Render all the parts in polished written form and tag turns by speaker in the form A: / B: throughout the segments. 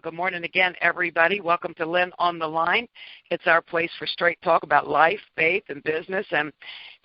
A: Good morning again, everybody. Welcome to Lynn on the Line. It's our place for straight talk about life, faith, and business. And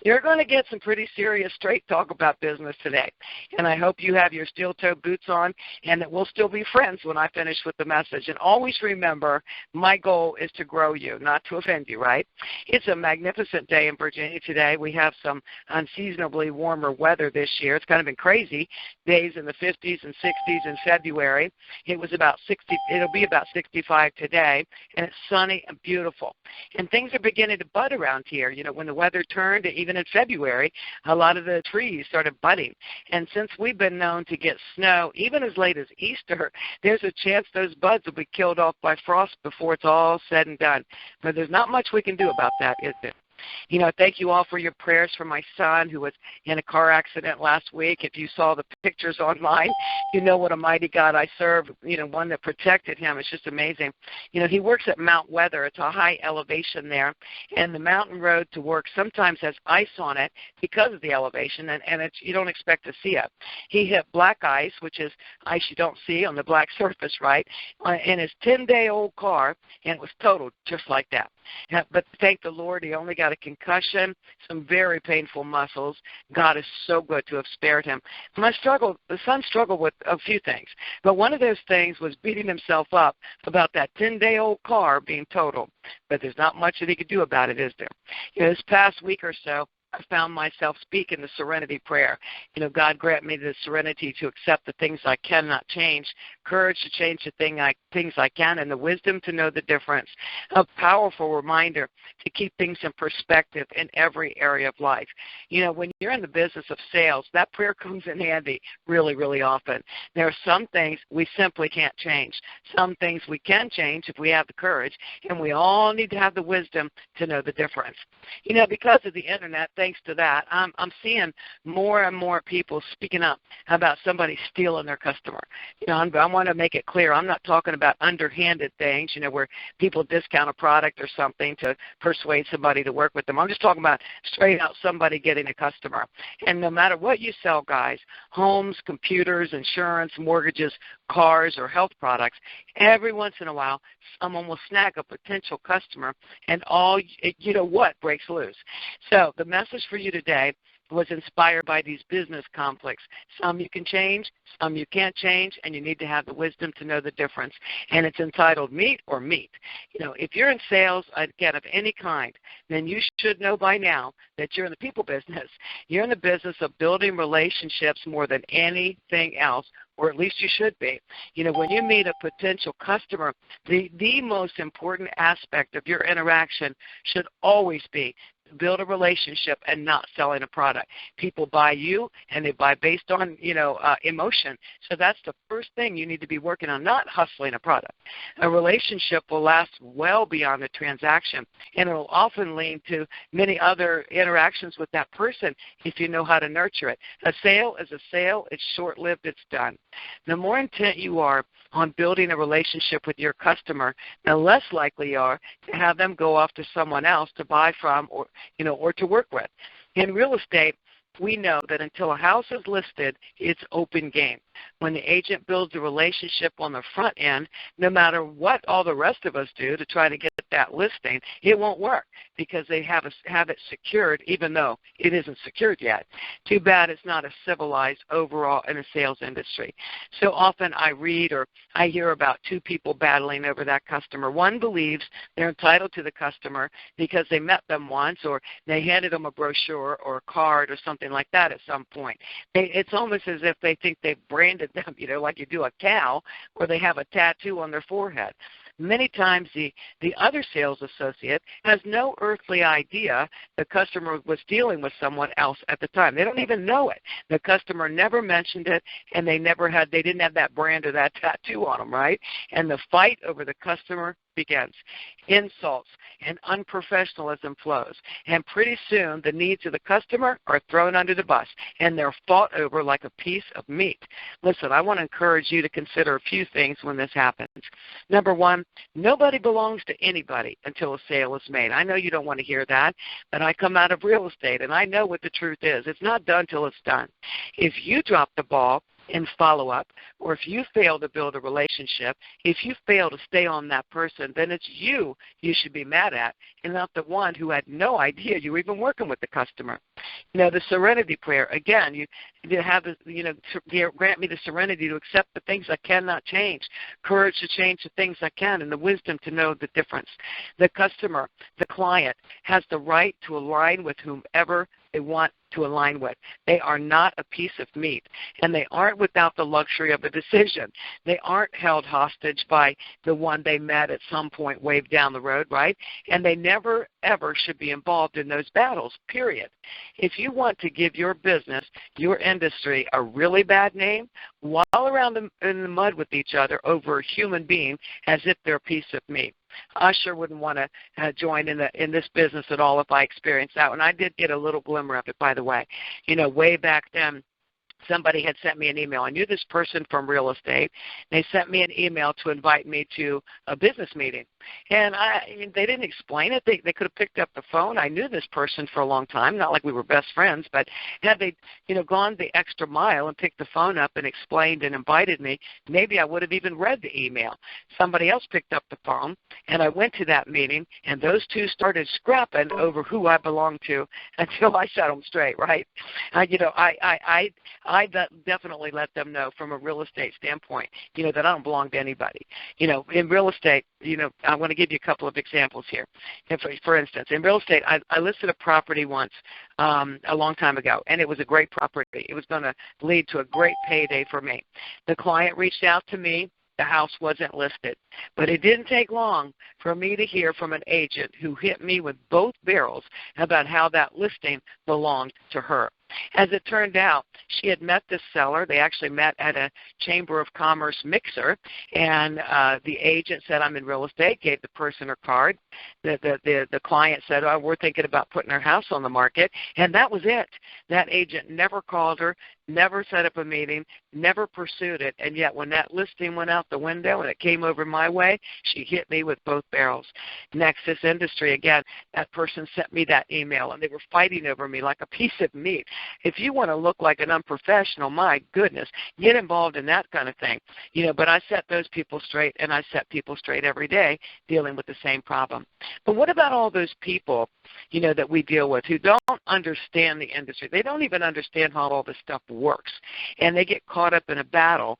A: you're going to get some pretty serious straight talk about business today. And I hope you have your steel-toed boots on and that we'll still be friends when I finish with the message. And always remember, my goal is to grow you, not to offend you, right? It's a magnificent day in Virginia today. We have some unseasonably warmer weather this year. It's kind of been crazy. Days in the 50s and 60s in February. It was about 60. It'll be about 65 today, and it's sunny and beautiful. And things are beginning to bud around here. You know, when the weather turned, even in February, a lot of the trees started budding. And since we've been known to get snow, even as late as Easter, there's a chance those buds will be killed off by frost before it's all said and done. But there's not much we can do about that, is there? You know, thank you all for your prayers for my son who was in a car accident last week. If you saw the pictures online, you know what a mighty God I serve, you know, one that protected him. It's just amazing. You know, he works at Mount Weather. It's a high elevation there, and the mountain road to work sometimes has ice on it because of the elevation, and it's, you don't expect to see it. He hit black ice, which is ice you don't see on the black surface, right, in his 10-day-old car, and it was totaled just like that. But thank the Lord, he only got a concussion, some very painful muscles. God is so good to have spared him. The son struggled with a few things, but one of those things was beating himself up about that 10-day-old car being totaled. But there's not much that he could do about it, is there? You know, this past week or so, I found myself speaking the serenity prayer. You know, God grant me the serenity to accept the things I cannot change, courage to change the things I can, and the wisdom to know the difference. A powerful reminder to keep things in perspective in every area of life. You know, when you're in the business of sales, that prayer comes in handy really, really often. There are some things we simply can't change. Some things we can change if we have the courage, and we all need to have the wisdom to know the difference. You know, because of the Internet, thanks to that, I'm seeing more and more people speaking up about somebody stealing their customer. You know, I want to make it clear, I'm not talking about underhanded things, you know, where people discount a product or something to persuade somebody to work with them. I'm just talking about straight out somebody getting a customer. And no matter what you sell, guys, homes, computers, insurance, mortgages, cars, or health products, every once in a while, someone will snag a potential customer, and all, you know what, breaks loose. So the message for you today was inspired by these business conflicts. Some you can change, some you can't change, and you need to have the wisdom to know the difference. And it's entitled Meet or Meet. You know, if you're in sales, again, of any kind, then you should know by now that you're in the people business. You're in the business of building relationships more than anything else, or at least you should be. You know, when you meet a potential customer, the most important aspect of your interaction should always be build a relationship and not selling a product. People buy you, and they buy based on, you know, emotion. So that's the first thing you need to be working on, not hustling a product. A relationship will last well beyond the transaction, and it will often lead to many other interactions with that person if you know how to nurture it. A sale is a sale. It's short-lived. It's done. The more intent you are on building a relationship with your customer, the less likely you are to have them go off to someone else to buy from or to work with. In real estate, we know that until a house is listed, it's open game. When the agent builds a relationship on the front end, no matter what all the rest of us do to try to get that listing, it won't work because they have it secured even though it isn't secured yet. Too bad it's not a civilized overall in a sales industry. So often I read or I hear about two people battling over that customer. One believes they're entitled to the customer because they met them once or they handed them a brochure or a card or something like that at some point. It's almost as if they think they've branded them, you know, like you do a cow, or they have a tattoo on their forehead. Many times the other sales associate has no earthly idea the customer was dealing with someone else at the time. They don't even know it. The customer never mentioned it, and they didn't have that brand or that tattoo on them, right? And the fight over the customer begins. Insults and unprofessionalism flows, and pretty soon the needs of the customer are thrown under the bus, and they're fought over like a piece of meat. Listen, I want to encourage you to consider a few things when this happens. Number one, nobody belongs to anybody until a sale is made. I know you don't want to hear that, but I come out of real estate, and I know what the truth is. It's not done till it's done. If you drop the ball, in follow-up, or if you fail to build a relationship, if you fail to stay on that person, then it's you should be mad at, and not the one who had no idea you were even working with the customer. The serenity prayer, again, you have this, grant me the serenity to accept the things I cannot change, courage to change the things I can, and the wisdom to know the difference. The customer, the client, has the right to align with whomever they want to align with. They are not a piece of meat, and they aren't without the luxury of a decision. They aren't held hostage by the one they met at some point way down the road, right? And they never, ever should be involved in those battles, period. If you want to give your business, your industry, a really bad name, while around in the mud with each other over a human being as if they're a piece of meat. I sure wouldn't want to join in this business at all if I experienced that. And I did get a little glimmer of it, by the way. Way back then, somebody had sent me an email. I knew this person from real estate. They sent me an email to invite me to a business meeting. And they didn't explain it. They could have picked up the phone. I knew this person for a long time, not like we were best friends, but had they gone the extra mile and picked the phone up and explained and invited me, maybe I would have even read the email. Somebody else picked up the phone, and I went to that meeting, and those two started scrapping over who I belonged to until I set them straight, right? I definitely let them know from a real estate standpoint, that I don't belong to anybody. In real estate, I want to give you a couple of examples here. For instance, in real estate, I listed a property once a long time ago, and it was a great property. It was going to lead to a great payday for me. The client reached out to me. The house wasn't listed. But it didn't take long for me to hear from an agent who hit me with both barrels about how that listing belonged to her. As it turned out, she had met this seller. They actually met at a Chamber of Commerce mixer, and the agent said, I'm in real estate, gave the person her card. The client said, we're thinking about putting our house on the market, and that was it. That agent never called her, never set up a meeting, never pursued it, and yet when that listing went out the window and it came over my way, she hit me with both barrels. Next, this industry, again, that person sent me that email, and they were fighting over me like a piece of meat. If you want to look like an unprofessional, my goodness, get involved in that kind of thing. But I set those people straight, and I set people straight every day dealing with the same problem. But what about all those people, that we deal with who don't understand the industry? They don't even understand how all this stuff works, and they get caught up in a battle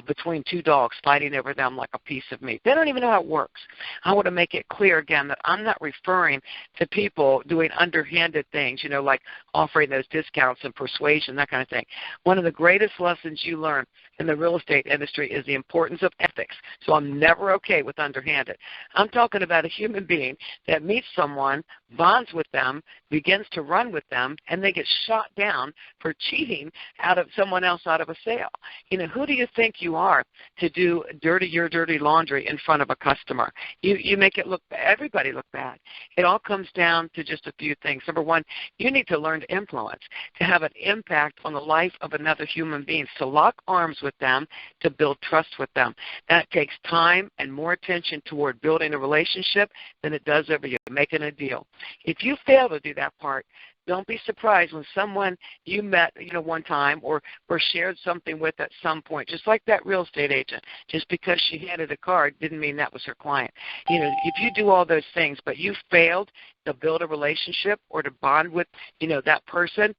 A: between two dogs fighting over them like a piece of meat. They don't even know how it works. I want to make it clear again that I'm not referring to people doing underhanded things, like offering those discounts and persuasion, that kind of thing. One of the greatest lessons you learn in the real estate industry is the importance of ethics. So I'm never okay with underhanded. I'm talking about a human being that meets someone, bonds with them, begins to run with them, and they get shot down for cheating out of someone else out of a sale. Who do you think you are to do your dirty laundry in front of a customer? You make it everybody look bad. It all comes down to just a few things. Number one, you need to learn to influence, to have an impact on the life of another human being, to lock arms with them, to build trust with them. That takes time and more attention toward building a relationship than it does over you making a deal. If you fail to do that part, don't be surprised when someone you met, one time or shared something with at some point, just like that real estate agent. Just because she handed a card didn't mean that was her client. If you do all those things, but you failed to build a relationship or to bond with, that person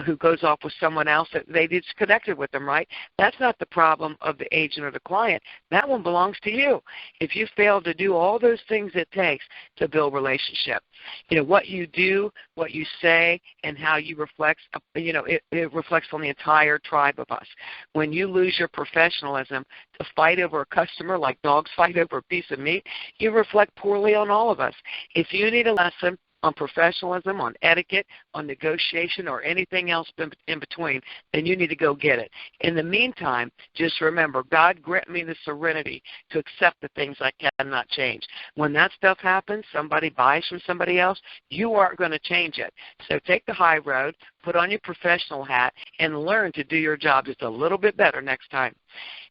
A: who goes off with someone else, that they disconnected with them, right? That's not the problem of the agent or the client. That one belongs to you. If you fail to do all those things it takes to build relationship, what you do, what you say, and how you reflect, it reflects on the entire tribe of us. When you lose your professionalism to fight over a customer like dogs fight over a piece of meat, you reflect poorly on all of us. If you need a lesson on professionalism, on etiquette, on negotiation, or anything else in between, then you need to go get it. In the meantime, just remember, God grant me the serenity to accept the things I cannot change. When that stuff happens, somebody buys from somebody else, you aren't going to change it. So take the high road, put on your professional hat, and learn to do your job just a little bit better next time.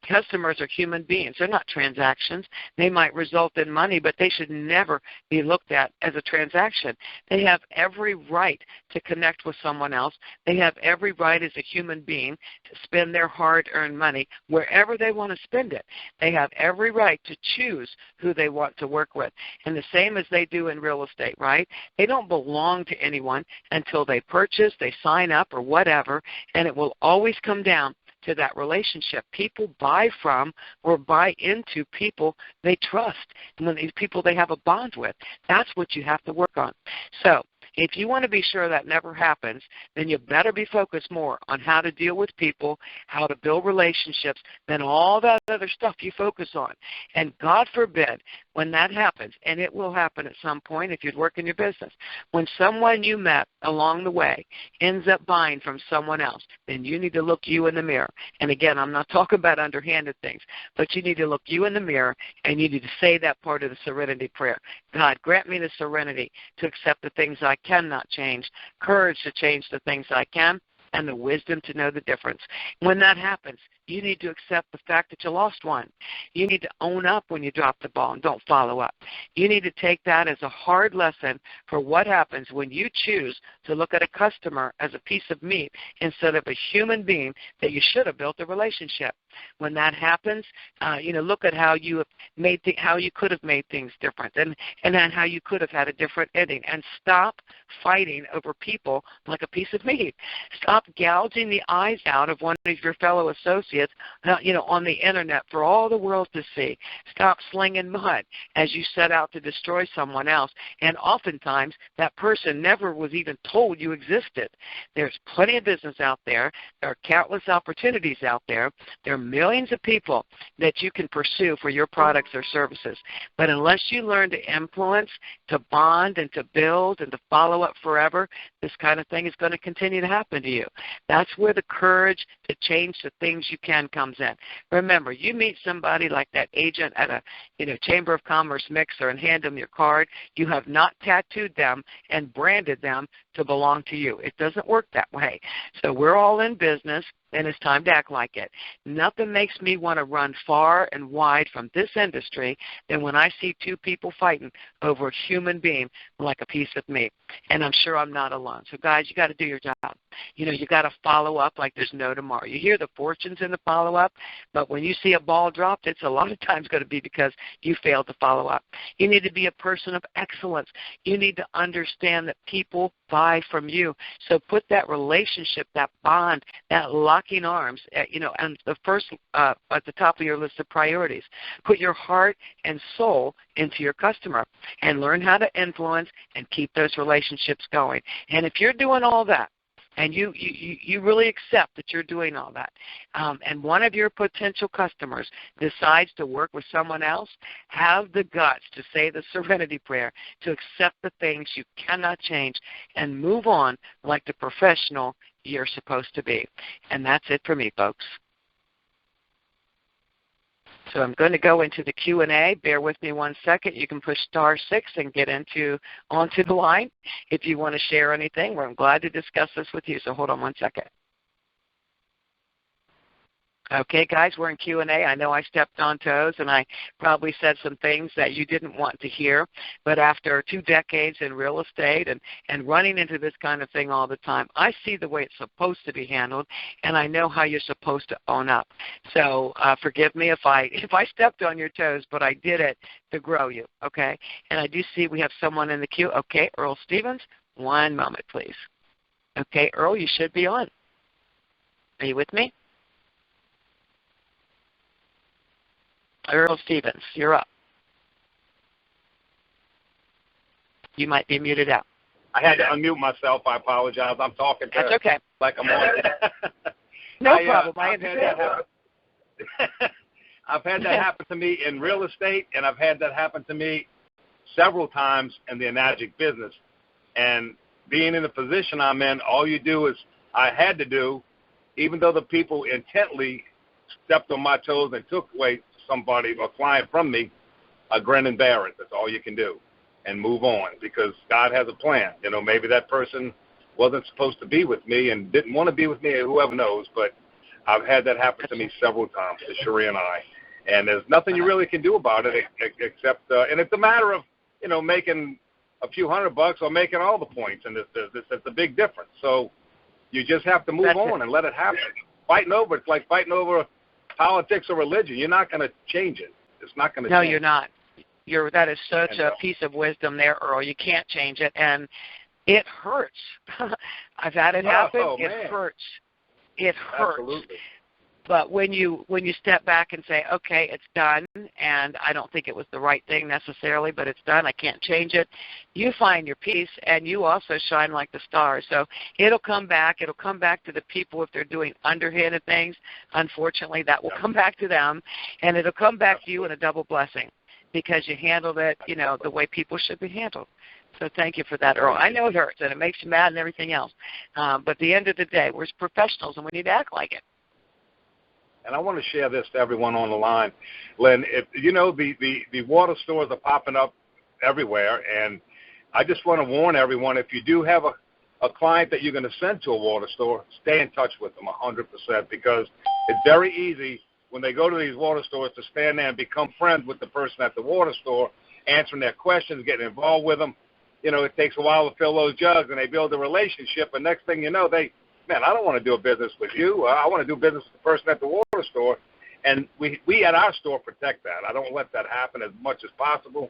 A: Customers are human beings. They're not transactions. They might result in money, but they should never be looked at as a transaction. They have every right to connect with someone else. They have every right as a human being to spend their hard-earned money wherever they want to spend it. They have every right to choose who they want to work with. And the same as they do in real estate, right? They don't belong to anyone until they purchase, they sign up, or whatever, and it will always come down to that relationship. People buy from or buy into people they trust, and when these people they have a bond with. That's what you have to work on. So if you want to be sure that never happens, then you better be focused more on how to deal with people, how to build relationships, than all that other stuff you focus on. And God forbid, when that happens, and it will happen at some point if you'd work in your business, when someone you met along the way ends up buying from someone else, then you need to look you in the mirror. And again, I'm not talking about underhanded things, but you need to look you in the mirror, and you need to say that part of the serenity prayer. God, grant me the serenity to accept the things I cannot change, courage to change the things I can, and the wisdom to know the difference. When that happens, you need to accept the fact that you lost one. You need to own up when you drop the ball and don't follow up. You need to take that as a hard lesson for what happens when you choose to look at a customer as a piece of meat instead of a human being that you should have built a relationship. When that happens, look at how you have how you could have made things different, and then how you could have had a different ending. And stop fighting over people like a piece of meat. Stop gouging the eyes out of one of your fellow associates, on the internet for all the world to see. Stop slinging mud as you set out to destroy someone else. And oftentimes, that person never was even told you existed. There's plenty of business out there. There are countless opportunities out there. There are millions of people that you can pursue for your products or services. But unless you learn to influence, to bond, and to build, and to follow up forever, this kind of thing is going to continue to happen to you. That's where the courage to change the things you can comes in. Remember, you meet somebody like that agent at a Chamber of Commerce mixer and hand them your card, you have not tattooed them and branded them to belong to you. It doesn't work that way. So we're all in business, and it's time to act like it. Nothing makes me want to run far and wide from this industry than when I see two people fighting over a human being like a piece of meat. And I'm sure I'm not alone. So, guys, you got to do your job. You got to follow up like there's no tomorrow. You hear the fortunes in the follow-up, but when you see a ball dropped, it's a lot of times going to be because you failed to follow up. You need to be a person of excellence. You need to understand that people buy from you. So put that relationship, that bond, that locking arms, and the first at the top of your list of priorities. Put your heart and soul into your customer and learn how to influence and keep those relationships going. And if you're doing all that, and you really accept that you're doing all that, and one of your potential customers decides to work with someone else, have the guts to say the serenity prayer, to accept the things you cannot change, and move on like the professional you're supposed to be. And that's it for me, folks. So I'm going to go into the Q&A. Bear with me 1 second. You can push *6 and get onto the line if you want to share anything. I'm glad to discuss this with you, so hold on 1 second. Okay, guys, we're in Q&A. I know I stepped on toes, and I probably said some things that you didn't want to hear. But after 2 decades in real estate and running into this kind of thing all the time, I see the way it's supposed to be handled, and I know how you're supposed to own up. So forgive me if I stepped on your toes, but I did it to grow you, okay? And I do see we have someone in the queue. Okay, Earl Stevens, 1 moment, please. Okay, Earl, you should be on. Are you with me? Earl Stevens, you're up. You might be muted out.
B: I had to unmute myself. I apologize. I'm talking.
A: That's okay.
B: Like I'm on.
A: No problem. I understand.
B: I've had that happen to me in real estate, and I've had that happen to me several times in the analogic business. And being in the position I'm in, all you do is I had to do, even though the people intently stepped on my toes and took away somebody or client from me, a grin and bear it. That's all you can do, and move on, because God has a plan. Maybe that person wasn't supposed to be with me and didn't want to be with me, whoever knows, but I've had that happen to me several times, to Cherie and I. And there's nothing you really can do about it except, and it's a matter of, making a few $100 or making all the points in this business. It's a big difference. So you just have to move on and let it happen. It's like fighting over politics or religion. You're not going to change it. It's not going to change.
A: No, you're not. That is such a piece of wisdom there, Earl. You can't change it, and it hurts. I've had it happen. It hurts. It hurts.
B: Absolutely.
A: But when you step back and say, okay, it's done, and I don't think it was the right thing necessarily, but it's done, I can't change it, you find your peace, and you also shine like the stars. So it'll come back. It'll come back to the people if they're doing underhanded things. Unfortunately, that will come back to them, and it'll come back to you in a double blessing because you handled it, the way people should be handled. So thank you for that, Earl. I know it hurts, and it makes you mad and everything else. But at the end of the day, we're professionals, and we need to act like it.
B: And I want to share this to everyone on the line. Lynn, the water stores are popping up everywhere, and I just want to warn everyone, if you do have a client that you're going to send to a water store, stay in touch with them 100%, because it's very easy when they go to these water stores to stand there and become friends with the person at the water store, answering their questions, getting involved with them. It takes a while to fill those jugs, and they build a relationship, and next thing you know, man, I don't want to do a business with you. I want to do business with the person at the water store. And we at our store protect that. I don't let that happen as much as possible.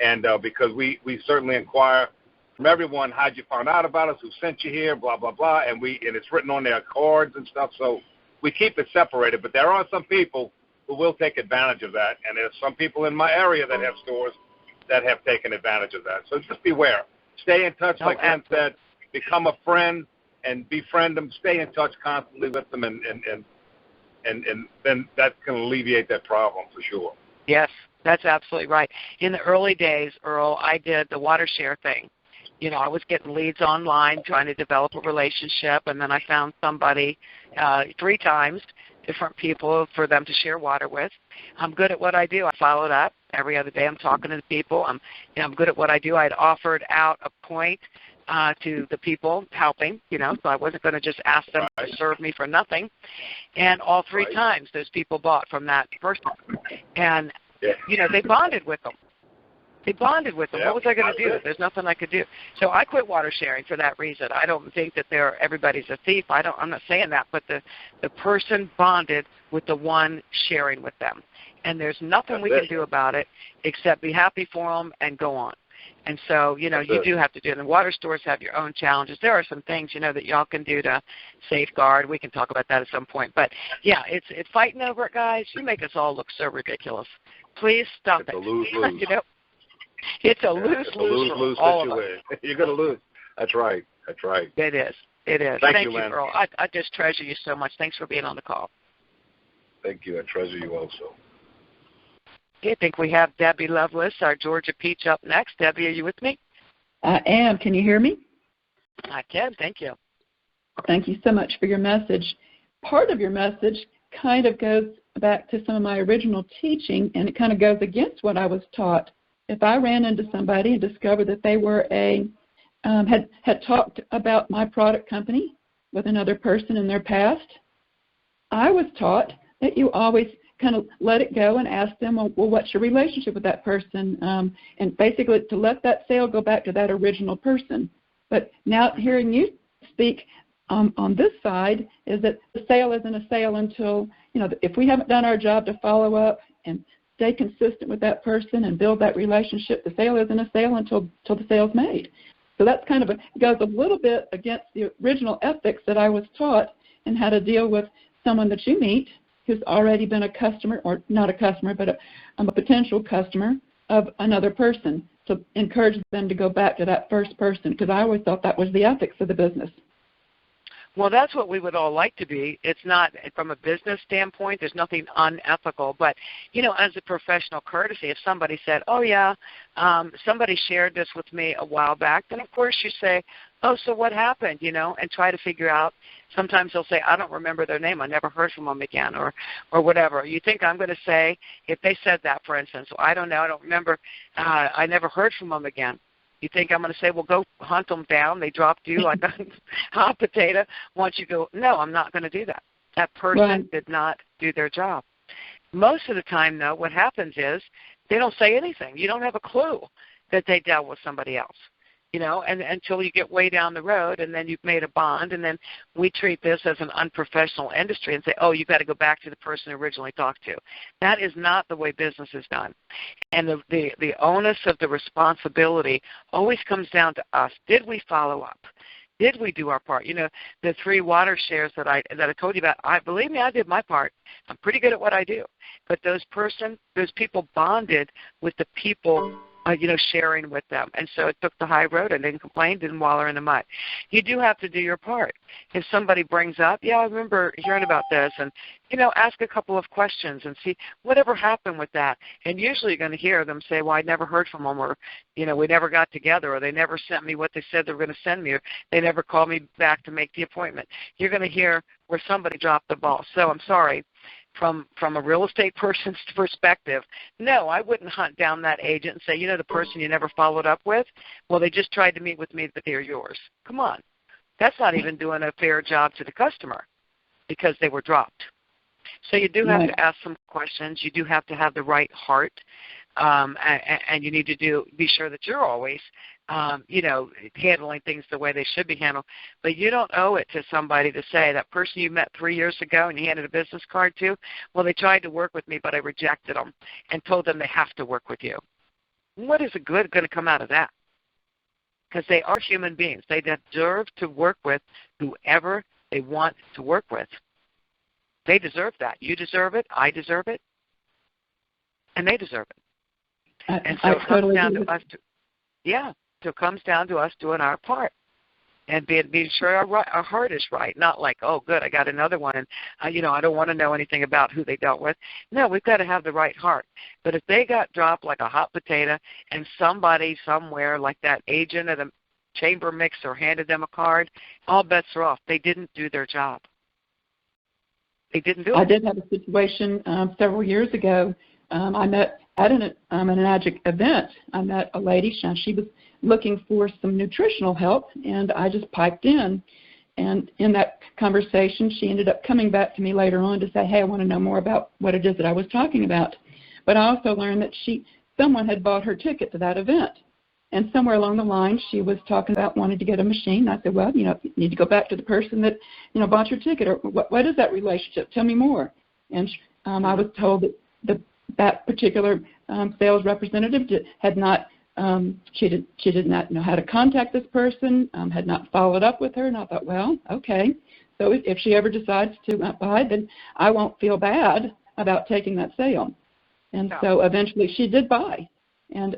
B: And because we certainly inquire from everyone, how'd you find out about us, who sent you here, blah, blah, blah. And it's written on their cards and stuff. So we keep it separated. But there are some people who will take advantage of that. And there's some people in my area that have stores that have taken advantage of that. So just beware. Stay in touch, like Ken said. Become a friend. And befriend them, stay in touch constantly with them, and then that can alleviate that problem for sure.
A: Yes, that's absolutely right. In the early days, Earl, I did the water share thing. I was getting leads online, trying to develop a relationship, and then I found somebody 3 times, different people for them to share water with. I'm good at what I do. I follow it up. Every other day I'm talking to the people. I'm good at what I do. I'd offered out a point to the people helping, so I wasn't going to just ask them to serve me for nothing. And all 3 times those people bought from that person. And, they bonded with them. What was I going to do? There's nothing I could do. So I quit water sharing for that reason. I don't think that everybody's a thief. I'm not saying that, but the person bonded with the one sharing with them. And there's nothing we can do about it except be happy for them and go on. And so, you do have to do it. And water stores have your own challenges. There are some things, that y'all can do to safeguard. We can talk about that at some point. But, yeah, it's fighting over it, guys. You make us all look so ridiculous. Please stop it.
B: It's a lose-lose.
A: It's a lose-lose for all
B: situation. Of us. You're going to lose. That's right.
A: It is.
B: Thank you, Lynn.
A: Earl. I just treasure you so much. Thanks for being on the call.
B: Thank you. I treasure you also.
A: Okay, I think we have Debbie Lovelace, our Georgia Peach, up next. Debbie, are you with me?
C: I am. Can you hear me?
A: I can. Thank you.
C: Thank you so much for your message. Part of your message kind of goes back to some of my original teaching, and it kind of goes against what I was taught. If I ran into somebody and discovered that they were had talked about my product company with another person in their past, I was taught that you always kind of let it go and ask them, well, what's your relationship with that person? And basically to let that sale go back to that original person. But now hearing you speak on this side is that the sale isn't a sale until, if we haven't done our job to follow up and stay consistent with that person and build that relationship, the sale isn't a sale until the sale's made. So that's kind of goes a little bit against the original ethics that I was taught and how to deal with someone that you meet who's already been a customer, or not a customer, but a potential customer of another person, to encourage them to go back to that first person, because I always thought that was the ethics of the business.
A: Well, that's what we would all like to be. It's not, from a business standpoint, there's nothing unethical. But, as a professional courtesy, if somebody said, oh, yeah, somebody shared this with me a while back, then, of course, you say, oh, so what happened, and try to figure out. Sometimes they'll say, I don't remember their name. I never heard from them again, or whatever. You think I'm going to say, if they said that, for instance, well, I don't know, I don't remember, I never heard from them again. You think I'm going to say, well, go hunt them down. They dropped you like a hot potato. Once you go, no, I'm not going to do that. That person
C: Right.
A: did not do their job. Most of the time, though, what happens is they don't say anything. You don't have a clue that they dealt with somebody else, and until you get way down the road, and then you've made a bond, and then we treat this as an unprofessional industry and say, oh, you've got to go back to the person who originally talked to. That is not the way business is done. And the onus of the responsibility always comes down to us. Did we follow up? Did we do our part? The 3 water shares that I told you about, believe me, I did my part. I'm pretty good at what I do. But those people bonded with the people, sharing with them. And so it took the high road and didn't complain, didn't wallow in the mud. You do have to do your part. If somebody brings up, I remember hearing about this, and, ask a couple of questions and see whatever happened with that. And usually you're going to hear them say, well, I never heard from them, or, we never got together, or they never sent me what they said they were going to send me, or they never called me back to make the appointment. You're going to hear where somebody dropped the ball. So I'm sorry. From a real estate person's perspective, no, I wouldn't hunt down that agent and say, the person you never followed up with, well, they just tried to meet with me, but they're yours. Come on. That's not even doing a fair job to the customer because they were dropped. So you do have to ask some questions. You do have to have the right heart, and you need to be sure that you're always handling things the way they should be handled. But you don't owe it to somebody to say that person you met 3 years ago and you handed a business card to, well, they tried to work with me, but I rejected them and told them they have to work with you. What is going to come out of that? Because they are human beings. They deserve to work with whoever they want to work with. They deserve that. You deserve it. I deserve it. And they deserve it. And so it comes down to us. So it comes down to us doing our part and being sure our heart is right. Not like, oh, good, I got another one, and I don't want to know anything about who they dealt with. No, we've got to have the right heart. But if they got dropped like a hot potato, and somebody somewhere, like that agent at a chamber mixer, handed them a card, all bets are off. They didn't do their job. They didn't do it.
C: I did have a situation several years ago. I met at an Enagic event. I met a lady. She was looking for some nutritional help, and I just piped in. And in that conversation, she ended up coming back to me later on to say, hey, I want to know more about what it is that I was talking about. But I also learned that someone had bought her ticket to that event. And somewhere along the line, she was talking about wanting to get a machine. I said, well, you need to go back to the person that, bought your ticket. Or what is that relationship? Tell me more. And I was told that particular sales representative had not, she did not know how to contact this person, had not followed up with her. And I thought, well, okay. So if she ever decides to buy, then I won't feel bad about taking that sale. And so eventually she did buy. And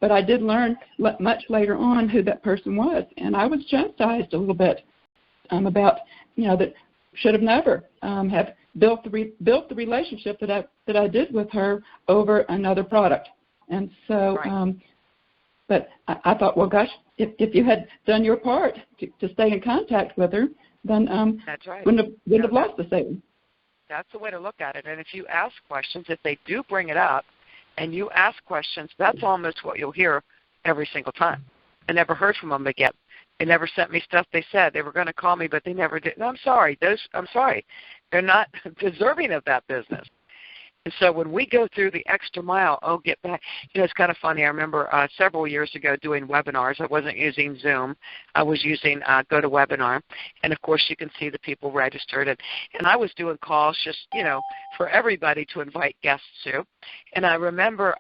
C: but I did learn much later on who that person was, and I was chastised a little bit about that should have never have built the relationship that I did with her over another product. And so, but I thought, well, gosh, if you had done your part to stay in contact with her, then
A: that's right.
C: wouldn't have lost the sale.
A: That's the way to look at it. And if you ask questions, if they do bring it up, and you ask questions, that's almost what you'll hear every single time. I never heard from them again. They never sent me stuff they said. They were going to call me, but they never did. No, I'm sorry. I'm sorry. They're not deserving of that business. And so when we go through the extra mile, get back. It's kind of funny. I remember several years ago doing webinars. I wasn't using Zoom. I was using GoToWebinar. And, of course, you can see the people registered. And I was doing calls just, for everybody to invite guests to. And I remember,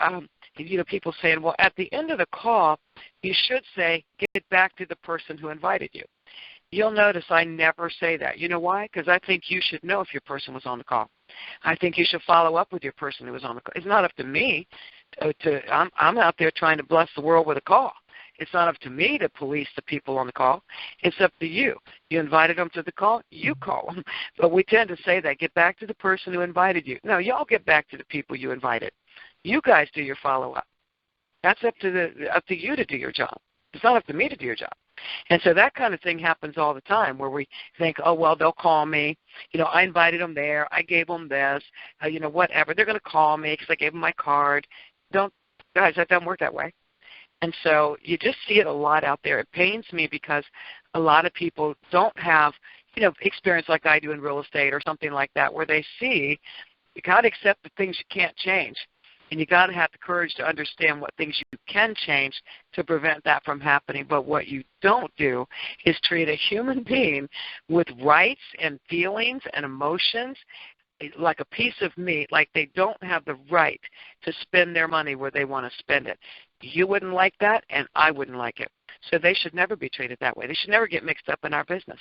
A: people saying, well, at the end of the call, you should say, get back to the person who invited you. You'll notice I never say that. You know why? Because I think you should know if your person was on the call. I think you should follow up with your person who was on the call. It's not up to me. I'm out there trying to bless the world with a call. It's not up to me to police the people on the call. It's up to you. You invited them to the call, you call them. But we tend to say that, get back to the person who invited you. No, y'all get back to the people you invited. You guys do your follow-up. That's up to you to do your job. It's not up to me to do your job. And so that kind of thing happens all the time where we think, oh, well, they'll call me. I invited them there. I gave them this, whatever. They're going to call me because I gave them my card. Guys, that doesn't work that way. And so you just see it a lot out there. It pains me because a lot of people don't have, experience like I do in real estate or something like that, where they see you got to accept the things you can't change. And you got to have the courage to understand what things you can change to prevent that from happening. But what you don't do is treat a human being with rights and feelings and emotions like a piece of meat, like they don't have the right to spend their money where they want to spend it. You wouldn't like that, and I wouldn't like it. So they should never be treated that way. They should never get mixed up in our business.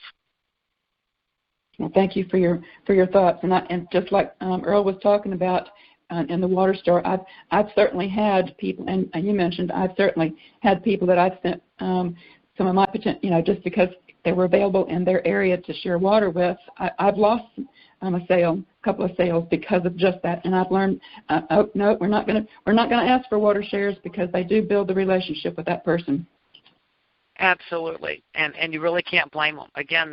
C: Well, thank you for your thoughts. And just like Earl was talking about in the water store, I've certainly had people, and you mentioned I've certainly had people that I've sent some of my potential, just because they were available in their area to share water with. I've lost a couple of sales because of just that, and I've learned, no, we're not going to ask for water shares because they do build the relationship with that person.
A: Absolutely, and you really can't blame them. Again,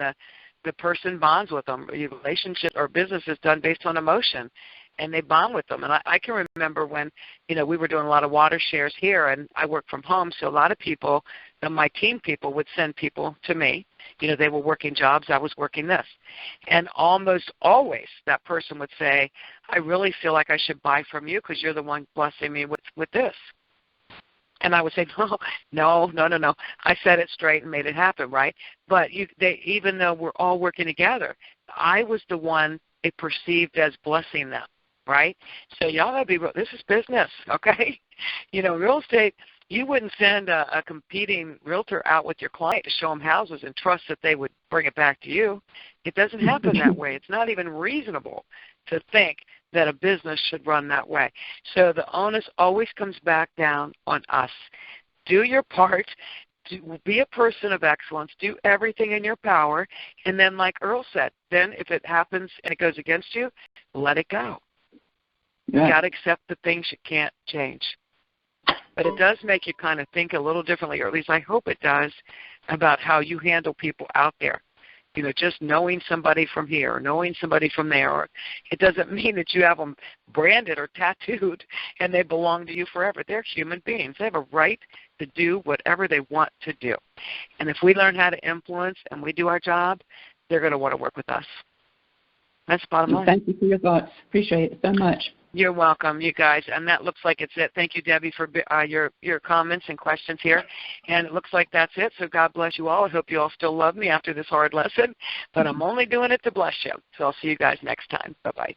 A: the person bonds with them. Your relationship or business is done based on emotion, and they bond with them. And I can remember when, we were doing a lot of water shares here, and I work from home, so a lot of people, my team people, would send people to me. They were working jobs, I was working this. And almost always that person would say, I really feel like I should buy from you because you're the one blessing me with this. And I would say, no. I said it straight and made it happen, right? But even though we're all working together, I was the one they perceived as blessing them, right? So y'all got to be real. This is business, okay? Real estate, you wouldn't send a competing realtor out with your client to show them houses and trust that they would bring it back to you. It doesn't happen that way. It's not even reasonable to think that a business should run that way. So the onus always comes back down on us. Do your part. Be a person of excellence. Do everything in your power. And then, like Earl said, then if it happens and it goes against you, let it go. Yeah. You got to accept the things you can't change. But it does make you kind of think a little differently, or at least I hope it does, about how you handle people out there. Just knowing somebody from here or knowing somebody from there, or it doesn't mean that you have them branded or tattooed and they belong to you forever. They're human beings. They have a right to do whatever they want to do. And if we learn how to influence and we do our job, they're going to want to work with us. That's the bottom line.
C: Thank you for your thoughts. Appreciate it so much.
A: You're welcome, you guys. And that looks like it's it. Thank you, Debbie, for your comments and questions here. And it looks like that's it. So God bless you all. I hope you all still love me after this hard lesson. But I'm only doing it to bless you. So I'll see you guys next time. Bye-bye.